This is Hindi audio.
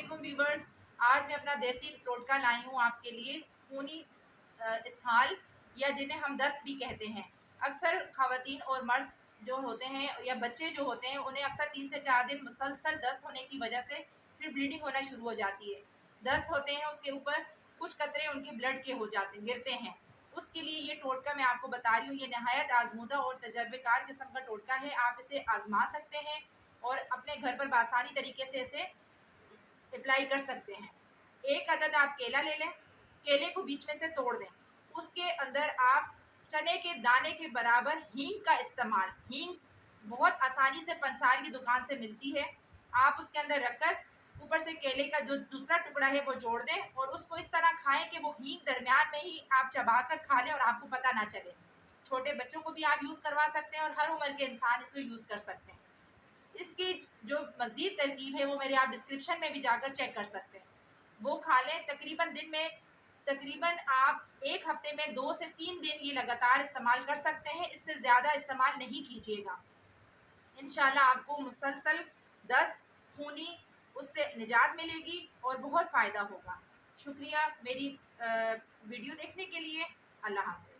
वालेकुम व्यूवर्स। आज मैं अपना देसी टोटका लाई हूँ आपके लिए। खूनी इसहाल या जिन्हें हम दस्त भी कहते हैं। अक्सर ख़वातीन और मर्द जो होते हैं या बच्चे जो होते हैं उन्हें अक्सर 3 से 4 दिन मुसलसल दस्त होने की वजह से फिर ब्लीडिंग होना शुरू हो जाती है। दस्त होते हैं, उसके ऊपर कुछ कतरे उनके ब्लड के हो जाते गिरते हैं। उसके लिए ये टोटका मैं आपको बता रही हूँ। ये नहायत आजमूदा और तजर्बेकार किस्म का टोटका है। आप इसे आजमा सकते हैं और अपने घर पर आसानी तरीके से इसे अप्लाई कर सकते हैं। एक अदद आप केला ले लें, केले को बीच में से तोड़ दें। उसके अंदर आप चने के दाने के बराबर हींग का इस्तेमाल, हींग बहुत आसानी से पंसार की दुकान से मिलती है, आप उसके अंदर रखकर ऊपर से केले का जो दूसरा टुकड़ा है वो जोड़ दें और उसको इस तरह खाएं कि वो हींग दरमियान में ही आप चबाकर खा लें और आपको पता ना चले। छोटे बच्चों को भी आप यूज़ करवा सकते हैं और हर उम्र के इंसान इसको यूज़ कर सकते हैं। इसकी जो मज़ीद तरकीब है वो मेरे आप डिस्क्रिप्शन में भी जाकर चेक कर सकते हैं। वो खा लें तकरीबन दिन में, तकरीबन आप 1 हफ्ते में 2 से 3 दिन ये लगातार इस्तेमाल कर सकते हैं। इससे ज़्यादा इस्तेमाल नहीं कीजिएगा। इंशाल्लाह आपको मुसलसल दस्त, खूनी उससे निजात मिलेगी और बहुत फ़ायदा होगा। शुक्रिया मेरी वीडियो देखने के लिए। अल्लाह हाफ़िज़।